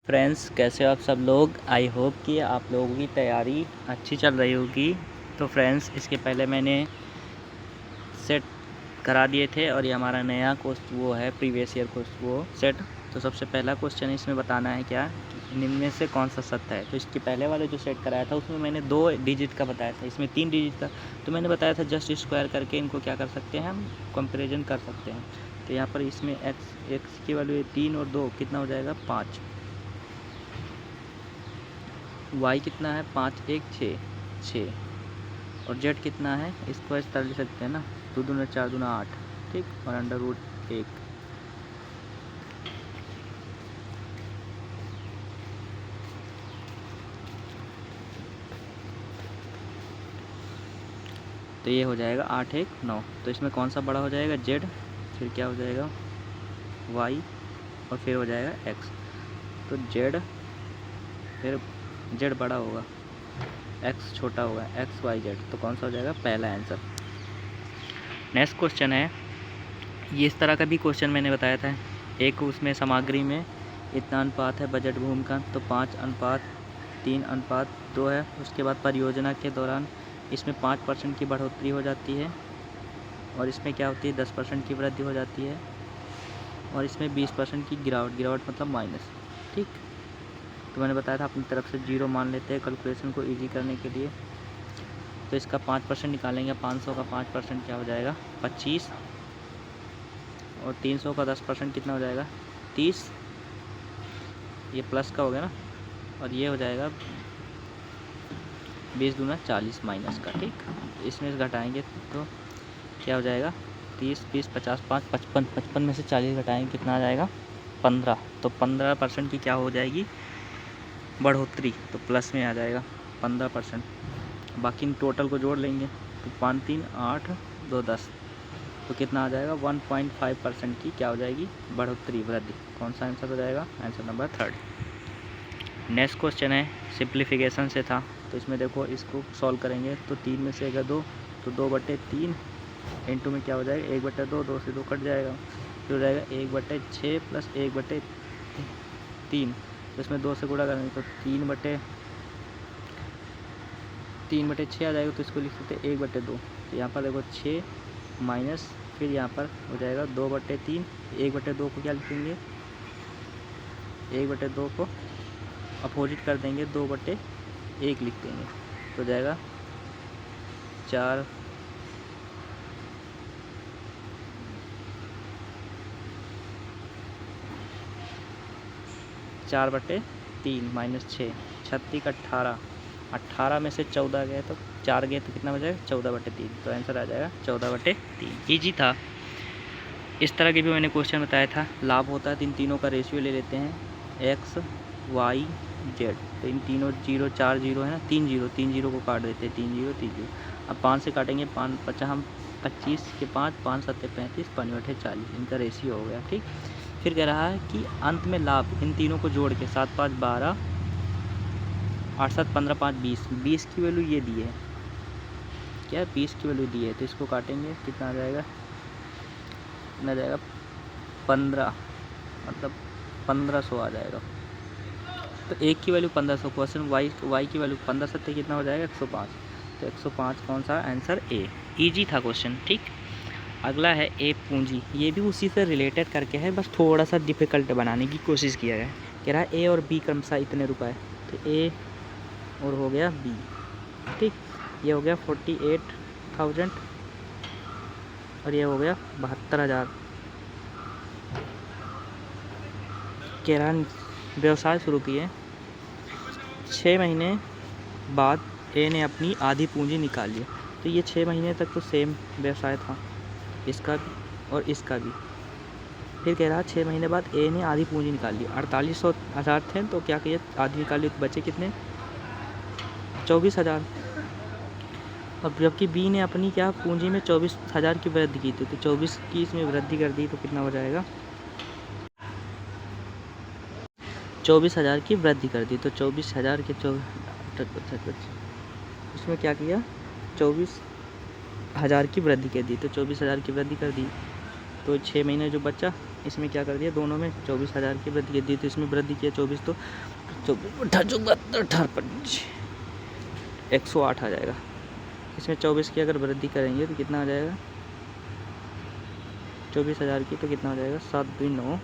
Friends, कैसे हो आप सब लोग। आई होप कि आप लोगों की तैयारी अच्छी चल रही होगी। तो फ्रेंड्स, इसके पहले मैंने सेट करा दिए थे और ये हमारा नया क्वेश्चन वो है प्रीवियस ईयर क्वेश्चन वो सेट। तो सबसे पहला क्वेश्चन इसमें बताना है क्या कि निम्न में से कौन सा सत्य है। तो इसके पहले वाले जो सेट कराया था उसमें मैंने 2 डिजिट का बताया था, इसमें 3 डिजिट का। तो मैंने बताया था जस्ट स्क्वायर करके इनको क्या कर सकते हैं, हम कंपेरिजन कर सकते हैं। तो यहाँ पर इसमें एक्स की वैल्यू 3 और 2 कितना हो जाएगा 5। y कितना है 5 1 6 और z कितना है, इसको इस तरह लिख सकते हैं ना, 2 दूना 4 दूना 8, ठीक, और अंडर रूट 1। तो ये हो जाएगा 8 1 9। तो इसमें कौन सा बड़ा हो जाएगा z, फिर क्या हो जाएगा y और फिर हो जाएगा x। तो z फिर z बड़ा होगा, x छोटा होगा, x y z। तो कौन सा हो जाएगा पहला आंसर। नेक्स्ट क्वेश्चन है, ये इस तरह का भी क्वेश्चन मैंने बताया था। एक उसमें सामग्री में इतना अनुपात है बजट भूमि का, तो 5:3:2 है। उसके बाद परियोजना के दौरान इसमें 5% की बढ़ोतरी हो जाती है और इसमें क्या होती है 10% की वृद्धि हो जाती है और इसमें 20% की गिरावट मतलब माइनस, ठीक। तो मैंने बताया था अपनी तरफ से 0 मान लेते हैं कैलकुलेशन को ईजी करने के लिए। तो इसका 5% निकालेंगे, 500 का 5% क्या हो जाएगा 25 और 300 का 10% कितना हो जाएगा 30। ये प्लस का हो गया ना, और ये हो जाएगा 20 दूना 40 माइनस का, ठीक। इसमें से घटाएंगे तो क्या हो जाएगा 30 20 50 5 55, 55 में से 40 घटाएंगे कितना आ जाएगा 15। तो 15% की क्या हो जाएगी बढ़ोतरी, तो प्लस में आ जाएगा 15%। बाकी टोटल को जोड़ लेंगे तो 5 3 8 2 10, तो कितना आ जाएगा 1.5% की क्या हो जाएगी बढ़ोतरी वृद्धि। कौन सा आंसर हो जाएगा, आंसर नंबर 3। नेक्स्ट क्वेश्चन है सिंप्लीफिकेशन से था। तो इसमें देखो इसको सॉल्व करेंगे तो 3 में से अगर 2 तो 2/3 इंटू में क्या हो जाएगा 1/2, 2 से 2 कट जाएगा, फिर हो जाएगा 1/6 प्लस 1/3। तो इसमें 2 से गुणा करेंगे तो 3/6 आ जाएगा। तो इसको लिख सकते हैं 1/2। तो यहाँ पर देखो 6 माइनस, फिर यहाँ पर हो जाएगा 2/3। 1/2 को क्या लिखेंगे 1/2 को अपोजिट कर देंगे, 2/1 लिख देंगे। तो हो जाएगा 4/3 माइनस 6 36 18, 18 में से 14 गए तो 4 गए तो कितना बचेगा 14/3। तो आंसर आ जाएगा 14/3। ईजी था। इस तरह के भी मैंने क्वेश्चन बताया था। लाभ होता है तो इन तीनों का रेशियो ले लेते हैं x y z। तो इन तीनों 0 4 0 है ना, 3 0 को काट देते हैं, 3 0 3 0। अब 5 से काटेंगे 5 50, हम 25 के 5 5 7 35 5/40, इनका रेशियो हो गया, ठीक। फिर कह रहा है कि अंत में लाभ इन तीनों को जोड़ के 7 5 12 8 7 15 5 20, 20 की वैल्यू ये दी है, क्या 20 की वैल्यू दी है। तो इसको काटेंगे कितना आ जाएगा, कितना आ जाएगा 15, मतलब 1500 आ जाएगा। तो एक की वैल्यू 1500, क्वेश्चन वाई की वैल्यू 15 सत्य कितना हो जाएगा 105। तो 105 कौन सा आंसर ए। ईजी था क्वेश्चन, ठीक। अगला है ए पूंजी। ये भी उसी से रिलेटेड करके है, बस थोड़ा सा डिफ़िकल्ट बनाने की कोशिश किया है। कह रहा है ए और बी क्रमशः इतने रुपए, तो ए और हो गया बी, ठीक। ये हो गया 48,000 और ये हो गया 72,000। कह रहा व्यवसाय शुरू किए, 6 महीने बाद ए ने अपनी आधी पूंजी निकाल ली। तो ये 6 महीने तक तो सेम व्यवसाय था, इसका भी और इसका भी। फिर कह रहा 6 महीने बाद ए ने आधी पूंजी निकाल ली, 48,000 थे तो क्या किया आधी निकाल ली, तो बचे कितने 24,000। अब जबकि बी ने अपनी क्या पूंजी में 24,000 की वृद्धि की थी, तो 24 की इसमें वृद्धि कर दी, तो कितना हो जाएगा 24,000 की वृद्धि कर दी। तो 24,000 के उसमें क्या किया 24,000 की वृद्धि कर दी, तो 24,000 की वृद्धि कर दी। तो 6 महीने जो बचा इसमें क्या कर दिया, दोनों में 24,000 की वृद्धि कर दी, तो इसमें वृद्धि किया 24, तो 108 आ जाएगा। इसमें 24 की अगर वृद्धि करेंगे तो कितना आ जाएगा, 24,000 की तो कितना हो जाएगा, 7 2 9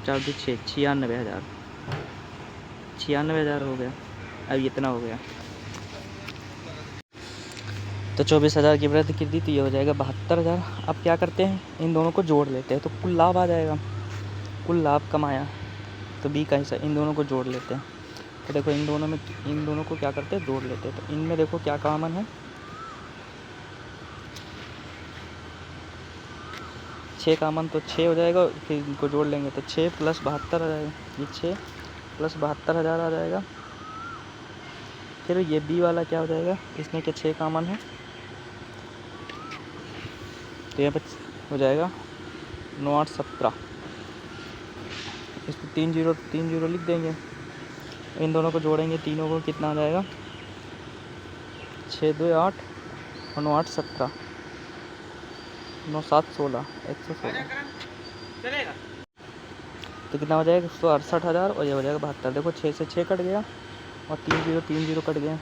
4 2 6 96,000, 96,000 हो गया। अब इतना हो गया, तो 24,000 की वृद्धि कर दी तो ये हो जाएगा 72,000। अब क्या करते हैं, इन दोनों को जोड़ लेते हैं तो कुल लाभ आ जाएगा, कुल लाभ कमाया, तो बी का हिस्सा, इन दोनों को जोड़ लेते हैं। तो देखो इन दोनों को क्या करते हैं, जोड़ लेते हैं। तो इनमें देखो क्या कॉमन है, 6 कॉमन, तो 6 हो जाएगा, फिर इनको जोड़ लेंगे तो 6 + 72 आ जाएगा, ये 6 + 72,000 आ जाएगा। फिर ये बी वाला क्या हो जाएगा, इसमें क्या 6 कॉमन है, तो यहाँ पर हो जाएगा 9 8 17, इसको 3 0 लिख देंगे। इन दोनों को जोड़ेंगे, तीनों को कितना आ जाएगा, 6 2 8 और 9 8 17, 9 7 16, 116, तो कितना हो जाएगा, 168,000, और ये हो जाएगा 72। देखो 6 से 6 कट गया और 3 0 कट गया,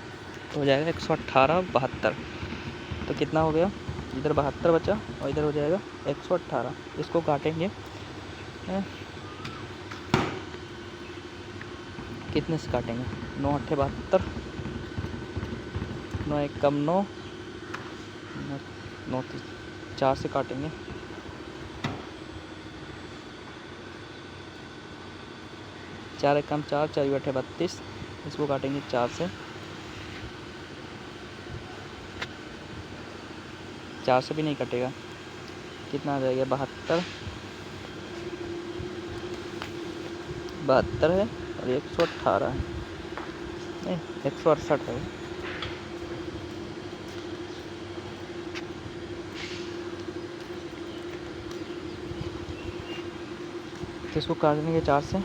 तो हो जाएगा 118 72। तो कितना हो गया, इधर 72 बचा और इधर हो जाएगा 118। इसको काटेंगे कितने से काटेंगे, 9 8 72, 9 1 कम 9 9 4 से काटेंगे, 4 1 कम 4 4 8 32, इसको काटेंगे 4 से, 4 से भी नहीं कटेगा, कितना आ जाएगा, 72 है और 118 है, नहीं 168 है। तो इसको काटेंगे 4 से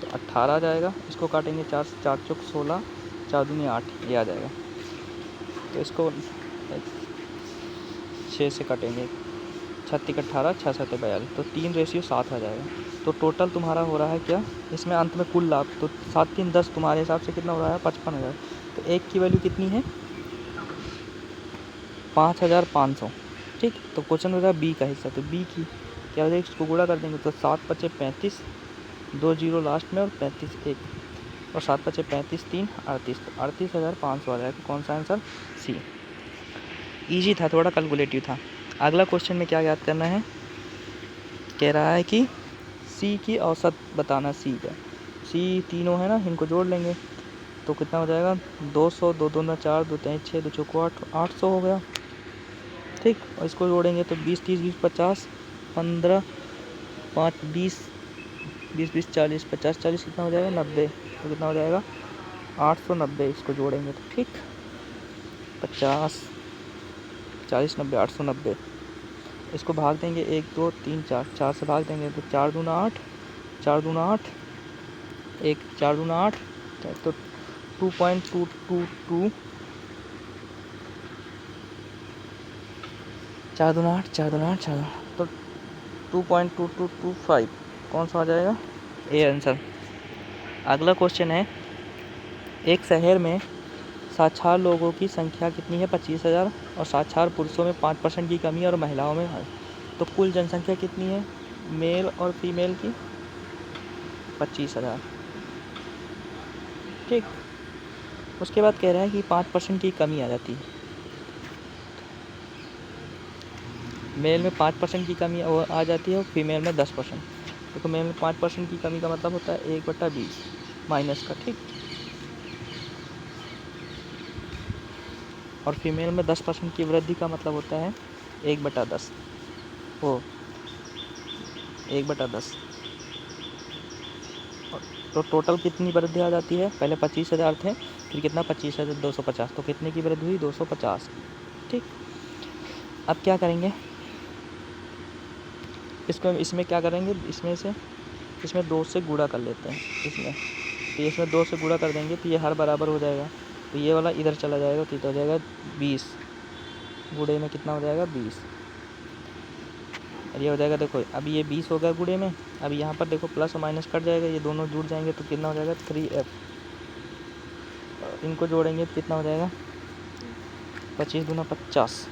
तो 18 आ जाएगा, इसको काटेंगे 4 से, 4 चौक 16, 4 दूनी 8, ये आ जाएगा। तो इसको 6 से काटेंगे, 36 18 6 7 42, तो 3:7 आ जाएगा। तो टोटल तुम्हारा हो रहा है क्या, इसमें अंत में कुल लाभ, तो 7 3 10 तुम्हारे हिसाब से कितना हो रहा है, 55,000। तो एक की वैल्यू कितनी है, 5,500, ठीक। तो क्वेश्चन हो रहा है बी का हिस्सा, तो बी की क्या हो जाएगा, इसको गुणा कर देंगे तो 7 5 35, 2 0 लास्ट में और 35 1, और 7 5 35 3 38, तो 38,500 आ जाएगा। कौन सा आंसर, सी। ईजी था, थोड़ा कैलकुलेटिव था। अगला क्वेश्चन में क्या याद करना है, कह रहा है कि सी की औसत बताना, सी का, सी तीनों है ना, इनको जोड़ लेंगे तो कितना हो जाएगा, 200, 2 2 9 4, 2 3 6, 2 चौको 8, 800 हो गया, ठीक। और इसको जोड़ेंगे तो 20 30 20 50, 15 5 20 20 20 40 50 40, कितना हो जाएगा, 90, तो कितना हो जाएगा, 890। इसको जोड़ेंगे तो ठीक, 50 40 90 890। इसको भाग देंगे 1 2 3 4, 4 से भाग देंगे तो 4 दूना 8, 4 दूना 8, 1 4 दूना 8, तो 2.222, 4 दूना 8 4 दूना 8 4, तो 2.2225, कौन सा आ जाएगा, ए आंसर। अगला क्वेश्चन है, एक शहर में साक्षर लोगों की संख्या कितनी है, 25,000, और साक्षर पुरुषों में 5% की कमी और महिलाओं में है, तो कुल जनसंख्या कितनी है, मेल और फीमेल की, 25,000, ठीक। उसके बाद कह रहा है कि 5% की कमी आ जाती है, मेल में 5% की कमी आ जाती है और फीमेल में 10%। देखो मेल में 5% की कमी का मतलब होता है 1/20 माइनस का, ठीक। और फीमेल में 10% की वृद्धि का मतलब होता है 1/10, वो 1/10। तो टोटल कितनी वृद्धि आ जाती है, पहले 25,000 थे, फिर कितना 25,250, तो कितने की वृद्धि हुई, 250, ठीक। अब क्या करेंगे, इसमें क्या करेंगे, इसमें 2 से गुणा कर लेते हैं, तो इसमें 2 से गुणा कर देंगे तो ये हर बराबर हो जाएगा, तो ये वाला इधर चला जाएगा तो इधर हो जाएगा 20, गुणे में कितना हो जाएगा 20, और ये हो जाएगा, देखो अभी ये 20 होगा गुणे में, अभी यहाँ पर देखो प्लस और माइनस कट जाएगा, ये दोनों जुड़ जाएंगे तो कितना हो जाएगा 3f, इनको जोड़ेंगे तो कितना हो जाएगा 25 दूना 50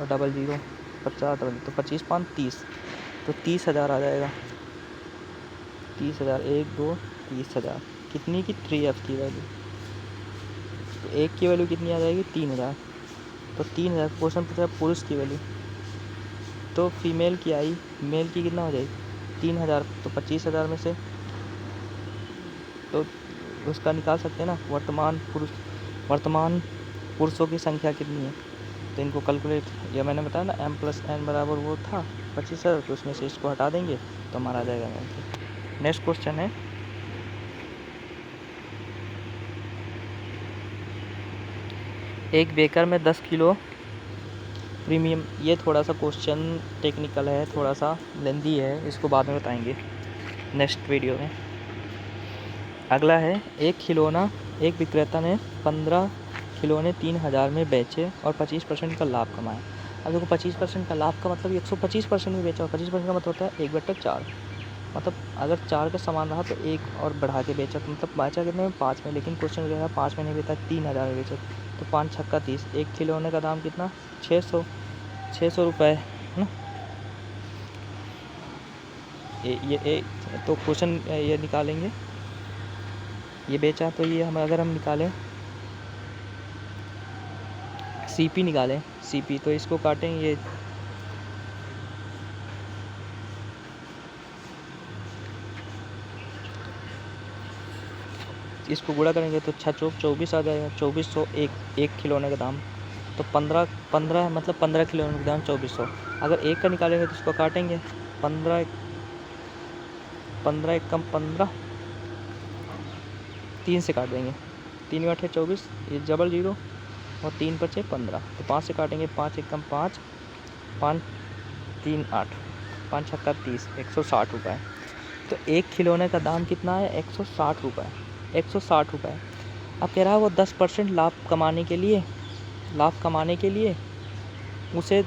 और डबल जीरो 50 डबल, तो 25 5 30, तो 30,000 आ जाएगा, 30,000 1 2 30,000 कितनी की 3f की वैल्यू, तो एक की वैल्यू कितनी आ जाएगी 3,000, तो 3,000 क्वेश्चन पूछा पुरुष की वैल्यू, तो फीमेल की आई, मेल की कितना हो जाएगी 3,000, तो 25,000 में से तो उसका निकाल सकते हैं ना, वर्तमान पुरुषों की संख्या कितनी है, तो इनको कैलकुलेट, या मैंने बताया ना m+n बराबर वो था 25,000, तो उसमें से इसको हटा देंगे तो हमारा आ जाएगा। नेक्स्ट क्वेश्चन है, एक बेकर में 10 किलो प्रीमियम, ये थोड़ा सा क्वेश्चन टेक्निकल है, थोड़ा सा लेंदी है, इसको बाद में बताएंगे नेक्स्ट वीडियो में। अगला है, एक विक्रेता ने 15 खिलौने 3,000 में बेचे और 25% का लाभ कमाया। अब देखो 25% का लाभ का मतलब 125% में बेचा, और 25% का मतलब होता है 1/4, मतलब अगर 4 का सामान रहा तो एक और बढ़ा के बेचा, तो मतलब बेचा कितने में 5 में, लेकिन क्वेश्चन क्या है 5 में नहीं बेचा, 3,000 में बेचा, तो 5 छक्का 30, एक खिलौने का दाम कितना 600 रुपये है ना। ये तो क्वेश्चन ये निकालेंगे, ये बेचा, तो ये हम अगर हम निकालें CP निकालें, CP तो इसको काटेंगे, ये इसको गुणा करेंगे तो 6 चौक 24 आ जाएगा, 2400 एक खिलौने का दाम, तो 15 मतलब 15 खिलौने का दाम 2400। अगर एक का निकालेंगे तो इसको काटेंगे, 15 एक कम 15, 3 से काट देंगे, 3 8 24, ये डबल जीरो और 3 5 15, तो 5 से काटेंगे, 5 एक कम 5, 5 3 8, 5 छक्का 30, 160 रुपये। तो एक खिलौने का दाम कितना है 160 रुपये, 160 रुपये। अब कह रहा है वो 10% लाभ कमाने के लिए उसे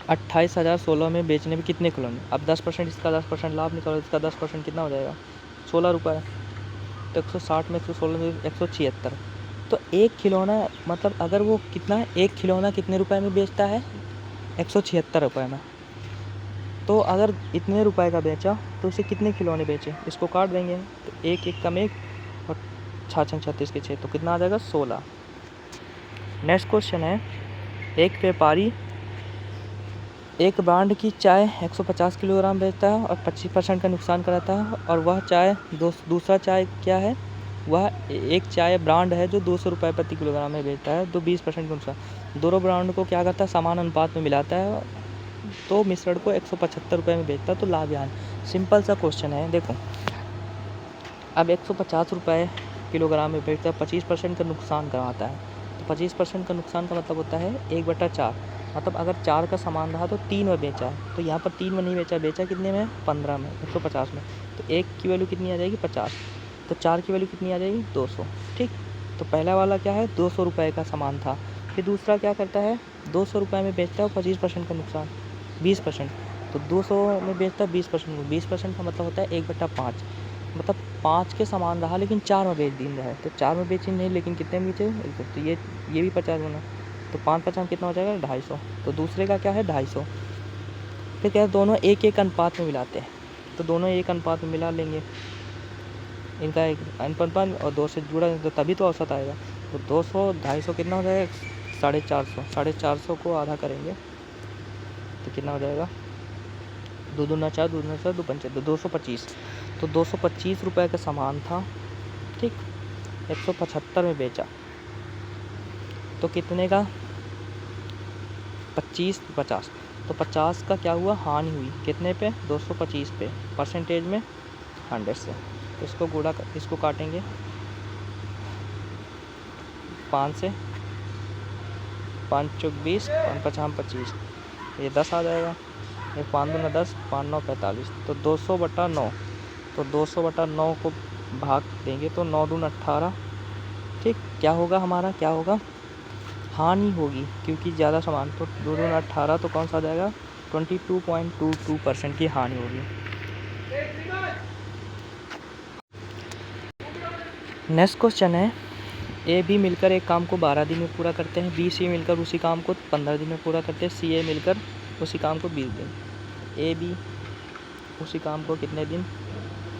28,016 में बेचने में कितने खिलौने, अब 10% इसका 10% लाभ निकालो, इसका 10% कितना हो जाएगा 16 रुपये, तो 160 में 116 में 176, तो एक खिलौना मतलब अगर वो कितना है, एक खिलौना कितने रुपए में बेचता है 176 रुपये में, तो अगर इतने रुपए का बेचा तो उसे कितने खिलौने बेचे, इसको काट देंगे, तो एक एक कम एक और 6 36 के 6, तो कितना आ जाएगा 16। नेक्स्ट क्वेश्चन है, एक व्यापारी एक ब्रांड की चाय 150 किलोग्राम बेचता है और 25% का नुकसान कराता है, और वह चाय दूसरा चाय क्या है, वह एक चाय ब्रांड है जो 200 रुपये प्रति किलोग्राम में बेचता है, तो 20% का नुकसान, दोनों ब्रांड को क्या करता है समान अनुपात में मिलाता है, तो मिश्रण को 175 रुपये में बेचता है, तो लाभ यान। सिंपल सा क्वेश्चन है, देखो अब 150 रुपये किलोग्राम में बेचता है, 25% का नुकसान कराता है, तो 25% का नुकसान का मतलब होता है 1/4, मतलब अगर 4 का सामान रहा तो 3 में बेचा है, तो यहाँ पर 3 में नहीं बेचा कितने में 15 में 150 में, तो एक की वैल्यू कितनी आ जाएगी 50, तो 4 की वैल्यू कितनी आ जाएगी 200। ठीक, तो पहला वाला क्या है 200 रुपये का सामान था, फिर दूसरा क्या करता है 200 रुपये में बेचता है और 25% का नुकसान 20%, तो 200 में बेचता है 20% का मतलब होता है 1/5, मतलब 5 के सामान रहा लेकिन 4 में बेच दिन रहा है, तो 4 में बेची नहीं लेकिन कितने में बेचे, तो ये भी 50 गुना, तो 5 50 कितना हो जाएगा 250, तो दूसरे का क्या है 250। फिर क्या है दोनों एक एक अनुपात में मिलाते हैं, तो दोनों एक अनुपात में मिला लेंगे, इनका एक अनुपात और 2 से जुड़ा तो तभी तो औसत आएगा, तो 200 250 कितना हो जाएगा 450, 450 को आधा करेंगे तो कितना हो जाएगा 2 दूना 4 2 दूना 4 2 पंचे 225, तो 225 रुपये का सामान था, ठीक, 175 में बेचा, तो कितने का 25 50, तो 50 का क्या हुआ हानि हुई, कितने पे 225 पे, परसेंटेज में 100 से, तो इसको गुणा इसको काटेंगे 5 से, 5 चौक 20 5 5 25, ये 10 आ जाएगा, ये 5 दूना 10 5 9 45, तो 200/9, तो 200/9 को भाग देंगे तो 9 दूना 18, ठीक, क्या होगा हमारा क्या होगा हानि होगी, क्योंकि ज़्यादा सामान, तो 2 दूना 18, तो कौन सा आ जाएगा 22.22% की हानि होगी। नेक्स्ट क्वेश्चन है, ए बी मिलकर एक काम को 12 दिन में पूरा करते हैं, बी सी मिलकर उसी काम को 15 दिन में पूरा करते हैं, सी ए मिलकर उसी काम को 20 दिन। ए बी उसी काम को कितने दिन,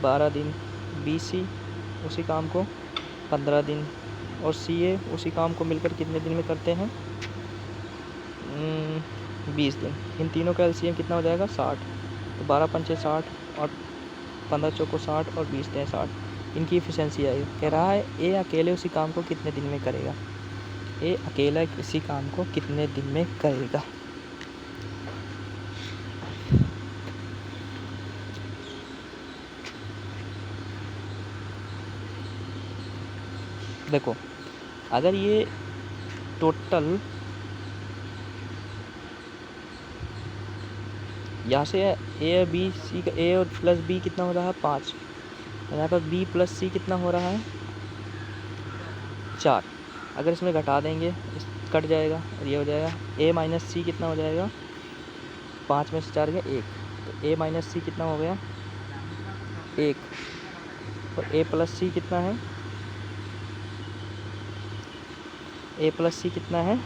12 दिन, बी सी उसी काम को 15 दिन, और सी ए उसी काम को मिलकर कितने दिन में करते हैं, 20 दिन। इन तीनों का एलसीएम कितना हो जाएगा 60, तो 12 पंचे 60 और 15 चौको 60 और 20 दें 60। इनकी एफिशिएंसी आई, कह रहा है ए अकेले उसी काम को कितने दिन में करेगा, ए अकेला किसी काम को कितने दिन में करेगा। देखो, अगर ये टोटल यहाँ से ए बी सी का, ए और प्लस बी कितना हो रहा है 5, यहाँ पर बी प्लस सी कितना हो रहा है 4। अगर इसमें घटा देंगे, इस कट जाएगा और ये हो जाएगा ए माइनस सी कितना हो जाएगा, 5 में से 4 गया 1, तो ए माइनस सी कितना हो गया 1, और ए प्लस सी कितना है, ए प्लस सी कितना है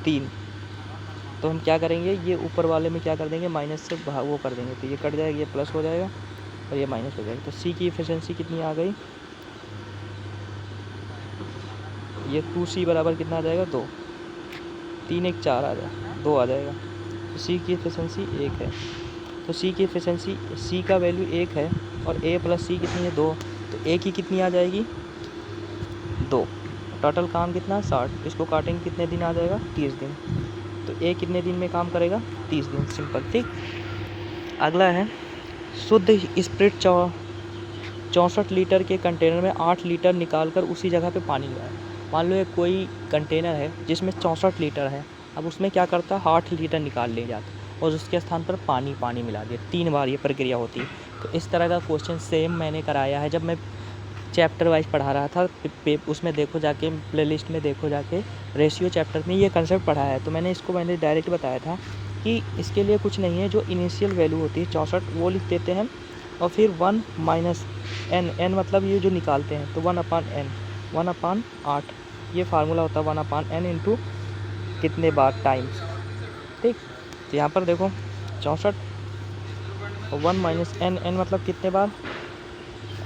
3। तो हम क्या करेंगे, ये ऊपर वाले में क्या कर देंगे, माइनस से वो कर देंगे, तो ये कट जाएगा, ये प्लस हो जाएगा और ये माइनस हो जाएगा। तो सी की एफिशिएंसी कितनी आ गई, ये 2c बराबर कितना आ जाएगा 2, 3 1 4 आ जाएगा 2 आ जाएगा। तो सी की एफिशिएंसी 1 है, तो सी की एफिशिएंसी, सी का वैल्यू 1 है और ए प्लस सी कितनी है 2, तो ए की कितनी आ जाएगी 2। टोटल काम कितना 60, इसको काटेंगे कितने दिन आ जाएगा 30 दिन। तो ए कितने दिन में काम करेगा 30 दिन, सिंपल। ठीक, अगला है शुद्ध स्प्रिट 64 लीटर के कंटेनर में 8 लीटर निकाल कर उसी जगह पे पानी लगाए। मान लो ये कोई कंटेनर है जिसमें 64 लीटर है, अब उसमें क्या करता है 8 लीटर निकाल ले जाता और उसके स्थान पर पानी मिला दिया। 3 बार ये प्रक्रिया होती है। तो इस तरह का क्वेश्चन सेम मैंने कराया है जब मैं चैप्टर वाइज पढ़ा रहा था, उसमें देखो जाके, प्लेलिस्ट में देखो जाके, रेशियो चैप्टर में ये कंसेप्ट पढ़ा है। तो मैंने डायरेक्ट बताया था कि इसके लिए कुछ नहीं है, जो इनिशियल वैल्यू होती है 64 वो लिख देते हैं और फिर 1 माइनस n मतलब ये जो निकालते हैं, तो 1/n 1/8 ये फार्मूला होता है 1/n इंटू कितने बार टाइम्स। ठीक, तो यहाँ पर देखो 64 और 1 माइनस n मतलब कितने बार,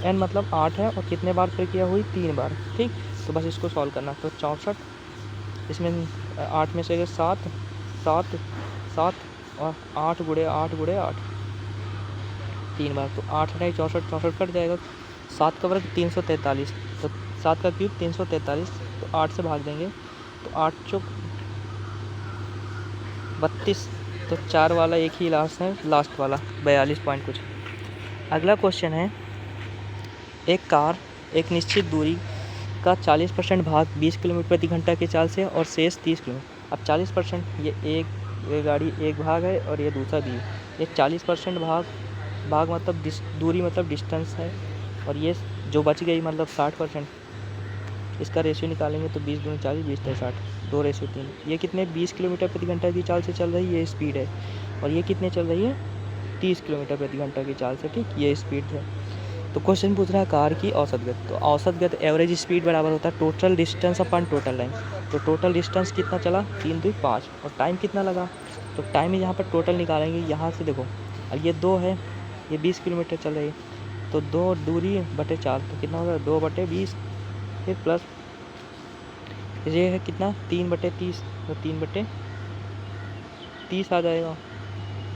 n मतलब 8 है और कितने बार प्रक्रिया हुई 3 बार। ठीक, तो बस इसको सॉल्व करना। तो 64 इसमें 8 में से 7 7 7 और 8 गुणे 8 3 बार, तो 8 नहीं 64 कट जाएगा। 7 का वर्ग 343, तो 7 का क्यूब 343, तो 8 से भाग देंगे तो 8 चौक 32, तो 4 वाला एक ही लास्ट है, लास्ट वाला 42 पॉइंट कुछ। अगला क्वेश्चन है, एक कार एक निश्चित दूरी का 40% भाग 20 किलोमीटर प्रति घंटा की चाल से और शेष 30 किलोमीटर। अब 40% ये गाड़ी एक भाग है और ये दूसरा भी, ये 40% भाग मतलब दूरी मतलब डिस्टेंस है, और ये जो बच गई मतलब 60%, इसका रेशियो निकालेंगे तो 20 दूनी 40 20 60 2:3। ये कितने 20 किलोमीटर प्रति घंटा की चाल से चल रही है, ये स्पीड है, और ये कितने चल रही है 30 किलोमीटर प्रति घंटा की चाल से। ठीक, ये स्पीड है। तो क्वेश्चन पूछ रहा है कार की औसत गति। तो औसत गति एवरेज स्पीड बराबर होता है टोटल डिस्टेंस अपन टोटल टाइम। तो टोटल डिस्टेंस कितना चला 3 2 5, और टाइम कितना लगा, तो टाइम यहाँ पर टोटल निकालेंगे। यहाँ से देखो, और ये 2 है, ये 20 किलोमीटर चल रही है, तो 2 दूरी बटे 4, तो कितना होगा 2/20, फिर प्लस ये है कितना 3/30, तो 3/30 आ जाएगा।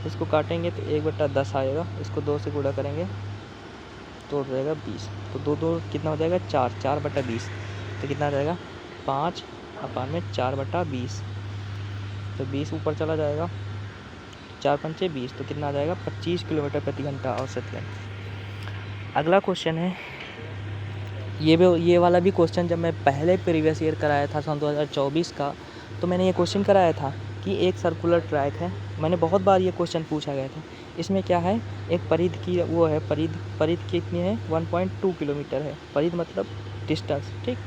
इसको काटेंगे तो 1/10 आएगा, इसको 2 से गुणा करेंगे तो हो जाएगा 20, तो 2 कितना हो जाएगा 4/20, तो कितना आ जाएगा 5/4/20, तो 20 ऊपर चला जाएगा, 4 पंचे 20, तो कितना आ जाएगा 25 किलोमीटर प्रति घंटा औसत गति। अगला क्वेश्चन है, ये वाला भी क्वेश्चन जब मैं पहले प्रीवियस ईयर कराया था सन 2024 का, तो मैंने ये क्वेश्चन कराया था कि एक सर्कुलर ट्रैक है, मैंने बहुत बार ये क्वेश्चन पूछा गया था। इसमें क्या है, एक परिध की वो है, परिध कितनी है 1.2 किलोमीटर है, परिध मतलब डिस्टेंस, ठीक।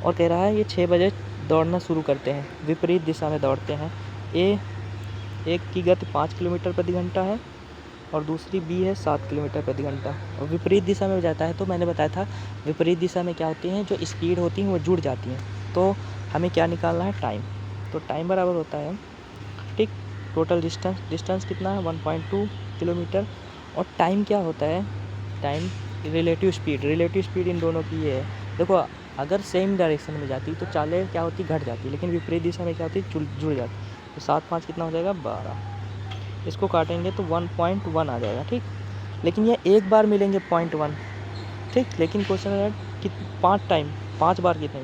और कह रहा है ये 6 बजे दौड़ना शुरू करते हैं, विपरीत दिशा में दौड़ते हैं। एक की गति 5 किलोमीटर प्रति घंटा है और दूसरी बी है 7 किलोमीटर प्रति घंटा, और विपरीत दिशा में जाता है। तो मैंने बताया था विपरीत दिशा में क्या होती हैं, जो स्पीड होती हैं वो जुड़ जाती हैं। तो हमें क्या निकालना है, टाइम। तो टाइम बराबर होता है, ठीक, टोटल डिस्टेंस कितना है 1.2 किलोमीटर। और टाइम क्या होता है, टाइम रिलेटिव स्पीड इन दोनों की ये है। देखो अगर सेम डायरेक्शन में जाती तो चालें क्या होती, घट जाती, लेकिन विपरीत दिशा में क्या होती, जुड़ जाती। तो 7 5 कितना हो जाएगा 12। इसको काटेंगे तो 1.1 आ जाएगा, ठीक। लेकिन ये एक बार मिलेंगे 0.1, ठीक। लेकिन क्वेश्चन है कि 5 बार कितने,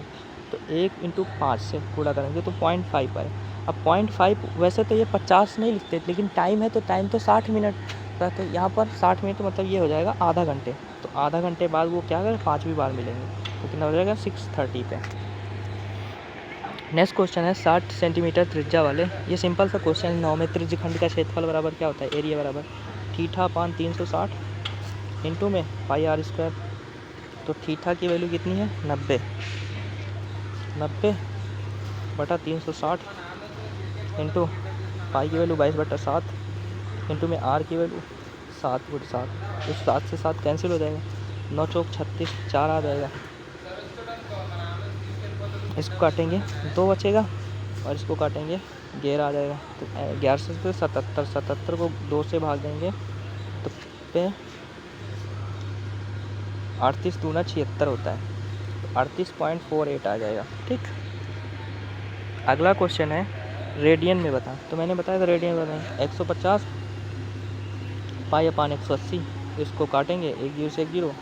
तो 1 × 5 से गुणा करेंगे तो 0.5 आए। अब 0.5 वैसे तो ये 50 नहीं लिखते, लेकिन टाइम है तो टाइम तो 60 मिनट का, तो यहाँ पर 60 मिनट मतलब ये हो जाएगा आधा घंटे। तो आधा घंटे बाद वो क्या करें, 5वीं बार मिलेंगे, तो कितना हो जाएगा 6:30 पे। नेक्स्ट क्वेश्चन है 60 सेंटीमीटर त्रिज्या वाले, ये सिंपल सा क्वेश्चन है। 9 में त्रिज्यखंड का क्षेत्रफल बराबर क्या होता है, एरिया बराबर थीटा अपान 360 इंटू में पाई r स्क्वायर। तो थीटा की वैल्यू कितनी है 90 बटा 360 इंटू पाई की वैल्यू 22/7 इंटू में r की वैल्यू 7/7। तो 7 से 7 कैंसिल हो जाएगा, 9 चौक 36, 4 आ जाएगा। इसको काटेंगे 2 बचेगा और इसको काटेंगे 11 आ जाएगा। तो 11 से 77 को 2 से भाग देंगे तो पे 38 दूना 76 होता है, तो 38.48 आ जाएगा, ठीक। अगला क्वेश्चन है रेडियन में बता। तो मैंने बताया था रेडियन में बताएं 150 पाई अपान 180। इसको काटेंगे 1 0 से 1 0,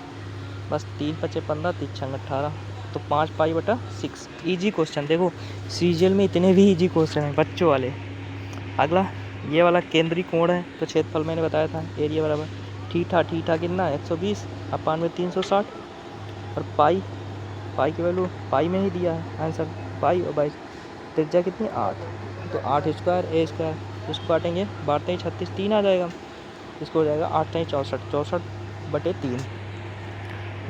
बस 3 5 15 3 6 18, तो 5 पाई/6। ईजी क्वेश्चन, देखो सीजीएल में इतने भी ईजी क्वेश्चन हैं बच्चों वाले। अगला ये वाला केंद्रीय कोण है, तो क्षेत्रफल मैंने बताया था, एरिया बराबर थीटा कितना है 120 अपान में 360, और पाई की वैल्यू पाई में ही दिया है आंसर, पाई और 22। त्रिज्या कितनी 8, तो 8 स्क्वायर ए स्क्वायर। इसको काटेंगे 12 36 3 आ जाएगा, इसको हो जाएगा 8 64/3।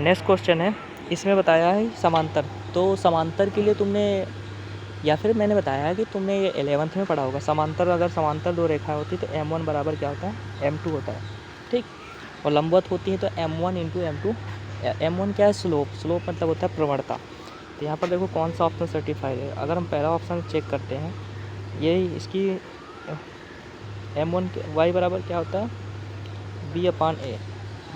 नेक्स्ट क्वेश्चन है, इसमें बताया है समांतर। तो समांतर के लिए तुमने, या फिर मैंने बताया है कि तुमने ये 11th में पढ़ा होगा, समांतर अगर समांतर दो रेखा होती तो m1 बराबर क्या होता है m2 होता है, ठीक। और लंबवत होती है तो m1 × m2। m1 क्या है, स्लोप मतलब होता है प्रवणता। तो यहाँ पर देखो कौन सा ऑप्शन सर्टिफाइड है। अगर हम पहला ऑप्शन चेक करते हैं, यही इसकी m1 y बराबर क्या होता है b/a,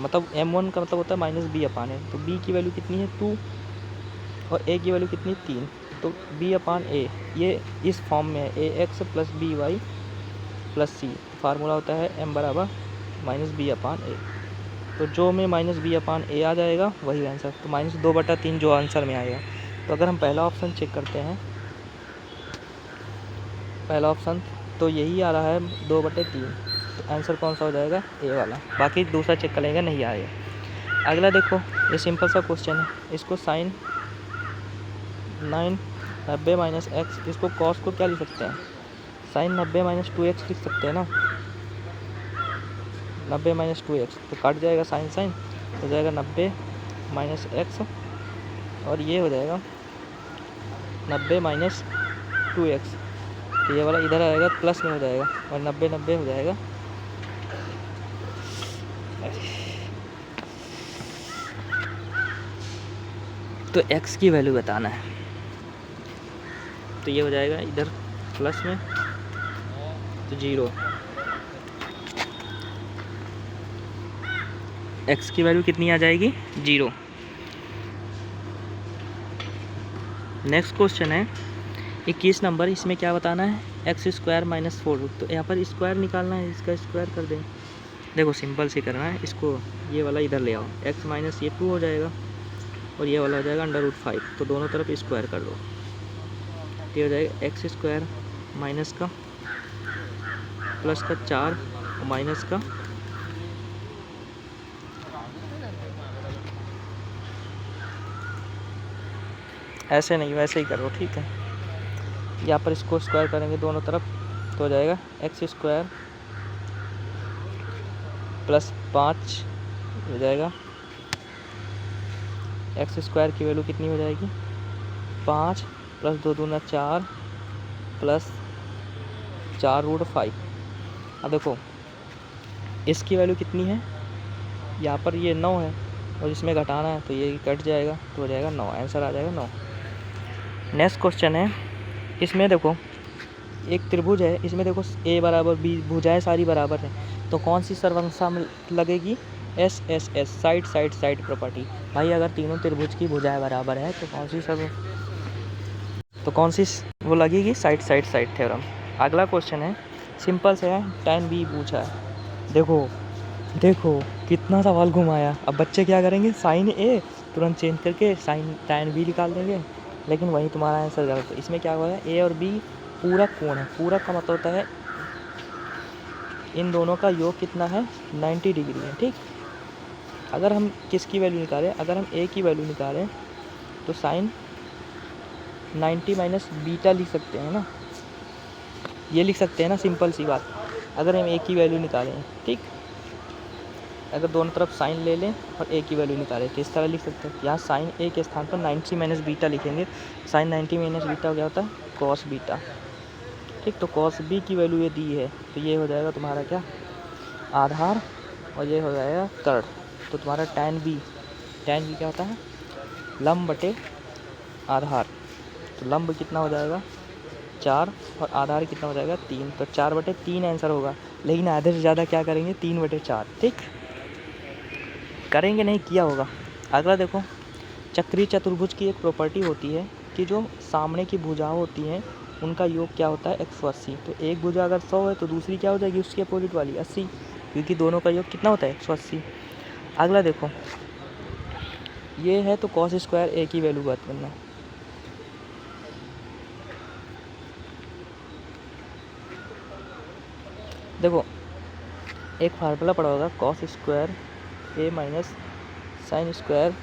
मतलब m1 का मतलब होता है -b/a। तो b की वैल्यू कितनी है 2 और a की वैल्यू कितनी 3, तो b/a ये इस फॉर्म में है ax + by + c। फार्मूला होता है m बराबर -b/a। तो जो में -b/a आ जाएगा वही आंसर, तो -2/3 जो आंसर में आएगा। तो अगर हम पहला ऑप्शन चेक करते हैं, पहला ऑप्शन तो यही आ रहा है 2/3, तो आंसर कौन सा हो जाएगा ए वाला। बाकी दूसरा चेक करेंगे नहीं आएगा। अगला देखो ये सिंपल सा क्वेश्चन है, इसको sin 90 - x, इसको cos को क्या लिख सकते हैं, sin 90 - 2x लिख सकते हैं ना, 90 - 2x, तो कट जाएगा sin हो जाएगा 90 - x, और ये हो जाएगा 90 - 2x। तो ये वाला इधर आएगा प्लस में हो जाएगा और 90 हो जाएगा। तो x की वैल्यू बताना है, तो ये हो जाएगा इधर प्लस में तो 0, x की वैल्यू कितनी आ जाएगी 0। नेक्स्ट क्वेश्चन है 21 नंबर, इसमें क्या बताना है x² - 4। तो यहाँ पर स्क्वायर निकालना है, इसका स्क्वायर कर दें। देखो सिंपल से करना है, इसको ये वाला इधर ले आओ, x - ये 2 हो जाएगा और ये वाला हो जाएगा √5, तो दोनों तरफ स्क्वायर कर दो। ये हो जाएगा x² माइनस का प्लस का 4 और माइनस का ऐसे नहीं, वैसे ही करो, ठीक है। यहाँ पर इसको स्क्वायर करेंगे दोनों तरफ तो हो जाएगा एक्स स्क्वायर प्लस 5 हो जाएगा। एक्स स्क्वायर की वैल्यू कितनी हो जाएगी 5 प्लस 2 दूना 4 प्लस 4√5। अब देखो इसकी वैल्यू कितनी है, यहाँ पर ये 9 है और इसमें घटाना है तो ये कट जाएगा तो हो जाएगा 9, आंसर आ जाएगा 9। नेक्स्ट क्वेश्चन है, इसमें देखो एक त्रिभुज है, इसमें देखो ए बराबर बी, भुजाएं सारी बराबर हैं, तो कौन सी सर्वसंख्या में लगेगी S S S, side side side property. भाई अगर तीनों त्रिभुज की भुजाएं बराबर है तो कौन सी वो लगेगी, साइड साइड साइड थ्योरम। अगला क्वेश्चन है सिंपल से है, tan b पूछा है। देखो कितना सवाल घुमाया। अब बच्चे क्या करेंगे, साइन ए तुरंत चेंज करके साइन tan b निकाल देंगे, लेकिन वही तुम्हारा आंसर गलत है। इसमें क्या हुआ है, ए और बी पूरक कोण है। पूरक का मतलब होता है इन दोनों का योग कितना है 90 डिग्री है, ठीक। अगर हम किसकी वैल्यू निकालें, अगर हम ए की वैल्यू निकालें तो साइन 90 माइनस बीटा लिख सकते हैं ना, ये लिख सकते हैं ना, सिंपल सी बात। अगर हम ए की वैल्यू निकालें, ठीक, अगर दोनों तरफ साइन ले लें और ए की वैल्यू निकालें तो इस तरह लिख सकते हैं। यहाँ साइन ए के स्थान पर 90 माइनस बीटा लिखेंगे। साइन 90 माइनस बीटा क्या होता है, कॉस बीटा, ठीक। तो कॉस बी की वैल्यू ये दी है तो ये हो जाएगा तुम्हारा क्या, आधार, और ये हो जाएगा कर्ण। तो तुम्हारा tan बी क्या होता है, लंब बटे आधार। तो लंब कितना हो जाएगा 4 और आधार कितना हो जाएगा 3, तो 4/3 आंसर होगा। लेकिन आधे से ज़्यादा क्या करेंगे 3/4, ठीक करेंगे, नहीं किया होगा। अगला देखो, चक्रीय चतुर्भुज की एक प्रॉपर्टी होती है कि जो सामने की भुजाएं होती हैं उनका योग क्या होता है 180। तो एक भुजा अगर 100 है तो दूसरी क्या हो जाएगी उसकी अपोजिट वाली 80, क्योंकि दोनों का योग कितना होता है 180। अगला देखो ये है तो कॉस स्क्वायर ए की वैल्यू बात करना। देखो एक फार्मूला पड़ा होगा cos square A minus sin square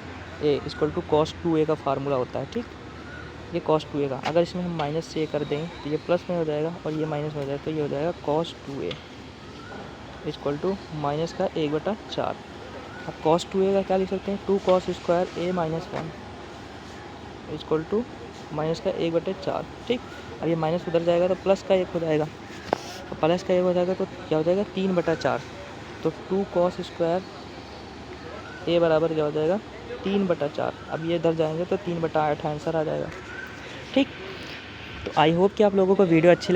A equal to cos 2a का फार्मूला होता है, ठीक। ये कॉस 2a का, अगर इसमें हम माइनस से कर दें तो ये प्लस में हो जाएगा और ये माइनस में हो जाएगा, तो ये हो जाएगा cos 2a equal to minus का 1/4। अब कॉस 2a का क्या लिख सकते हैं, 2 cos square A minus 1 equal to minus का 1/4, ठीक। अब ये माइनस उधर जाएगा तो प्लस का 1 हो जाएगा, तो प्लस का 1 हो जाएगा तो क्या हो जाएगा 3/4। तो 2 कॉस स्क्वायर ए बराबर क्या हो जाएगा 3/4। अब ये इधर जाएंगे तो 3/8 आंसर आ जाएगा, ठीक। तो आई होप कि आप लोगों को वीडियो अच्छी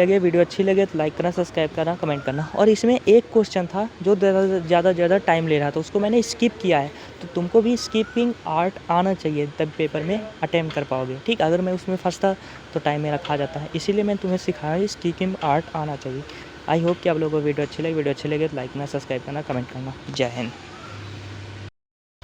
लगे तो लाइक करना, सब्सक्राइब करना, कमेंट करना। और इसमें एक क्वेश्चन था जो ज़्यादा टाइम ले रहा था, उसको मैंने स्किप किया है। तो तुमको भी स्किपिंग आर्ट आना चाहिए, तब पेपर में अटेम्प्ट कर पाओगे, ठीक। अगर मैं उसमें फंसता तो टाइम मेरा खा जाता है, इसीलिए मैं तुम्हें सिखाया स्किपिंग आर्ट आना चाहिए। आई होप कि आप लोगों को वीडियो अच्छी लगे तो लाइक करना, सब्सक्राइब करना, कमेंट करना। जय हिंद।